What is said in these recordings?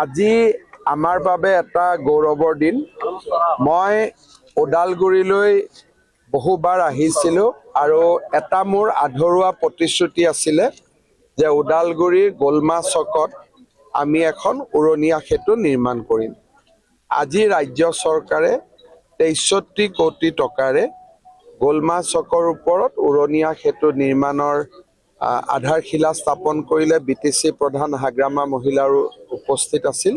আজি আমাৰ বাবে এটা গৌৰৱৰ দিন। মই ওদালগুৰিলৈ বহুবাৰ আহিছিলোঁ আৰু এটা মোৰ আধৰুৱা প্ৰতিশ্ৰুতি আছিলে যে ওদালগুৰিৰ গোলমা চকত আমি এখন উৰণীয়া সেতু নিৰ্মাণ কৰিম। আজি ৰাজ্য চৰকাৰে ৬৩ কোটি টকাৰে গোলমা চকৰ ওপৰত উৰণীয়া সেতু নিৰ্মাণৰ আধাৰশিলা স্থাপন কৰিলে। BTC প্ৰধান হাগ্ৰামা মহিলাৰো উপস্থিত আছিল।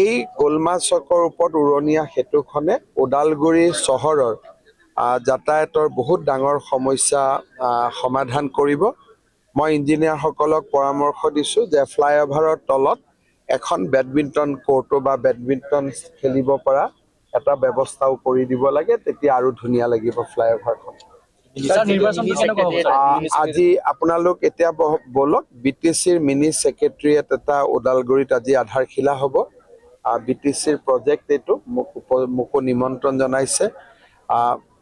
এই গোলমা চকৰ ওপৰত উৰণীয়া সেতুখনে ওদালগুৰি চহৰৰ যাতায়াতৰ বহুত ডাঙৰ সমস্যা সমাধান কৰিব। মই ইঞ্জিনিয়াৰসকলক পৰামৰ্শ দিছোঁ যে ফ্লাইঅভাৰৰ তলত এখন বেডমিণ্টন কোৰ্টো বা বেডমিণ্টন খেলিব পৰা এটা ব্যৱস্থাও কৰি দিব লাগে, তেতিয়া আৰু ধুনীয়া লাগিব ফ্লাইঅভাৰখন। আজি আপোনালোক এতিয়া বলক, BTCৰ মিনি ছেক্ৰেটেৰিয়েট এটা ওদালগুৰিত আজি আধাৰশিলা হ'ব। BTCৰ প্ৰজেক্ট এইটো মোকো নিমন্ত্ৰণ জনাইছে।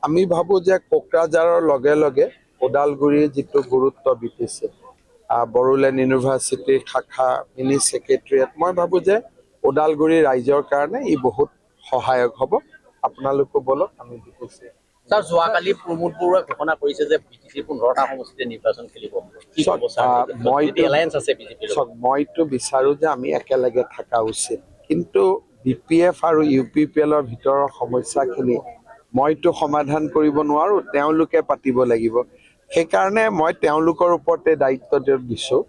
আমি ভাবোঁ যে কোকৰাঝাৰৰ লগে লগে ওদালগুৰিৰ যিটো গুৰুত্ব BTC বড়োলেণ্ড ইউনিভাৰ্চিটিৰ শাখা মিনি ছেক্ৰেটেৰিয়েট, মই ভাবোঁ যে ওদালগুৰি ৰাইজৰ কাৰণে ই বহুত সহায়ক হ'ব। আপোনালোকো বলক, আমি BTC। স্যাৰ, যোৱাকালি প্ৰমোদ বৰুৱাই ঘোষণা কৰিছে যে BTCৰ 15টা সমষ্টিতে নিৰ্বাচন খেলিব। মইতো বিচাৰোঁ যে আমি একেলগে থকা উচিত, কিন্তু BPF আৰু UPPLৰ ভিতৰৰ সমস্যাখিনি মইতো সমাধান কৰিব নোৱাৰোঁ, তেওঁলোকে পাতিব লাগিব। সেইকাৰণে মই তেওঁলোকৰ ওপৰতে দায়িত্ব দিছোঁ।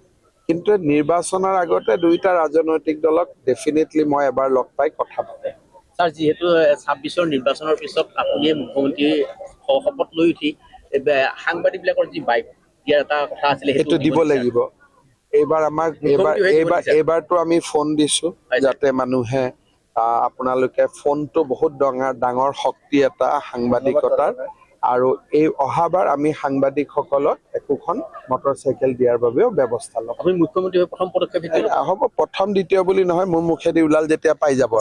কিন্তু নিৰ্বাচনৰ আগতে দুয়োটা ৰাজনৈতিক দলক ডেফিনেটলি মই এবাৰ লগ পাই কথা পাতিম। স্যাৰ, যিহেতু 26ৰ নিৰ্বাচনৰ পিছত আপুনিয়ে মুখ্যমন্ত্ৰী শপত লৈ উঠি সাংবাদিকবিলাকৰ যি বাইক দিয়াৰ এটা কথা আছিলে, সেইটো দিব লাগিব। এইবাৰতো আমি ফোন দিছোঁ যাতে মানুহে আপোনালোকে ফোনটো বহুত ডাঙৰ শক্তি এটা সাংবাদিকতাৰ, আৰু এই অহাবাৰ আমি সাংবাদিকসকলক একোখন মটৰচাইকেল দিয়াৰ বাবেও ব্যৱস্থা ল'ম। আপুনি মুখ্যমন্ত্ৰী হৈ প্ৰথম পদক্ষেপ হ'ব। প্ৰথম দ্বিতীয় বুলি নহয়, মোৰ মুখেদি ওলাল যেতিয়া পাই যাব।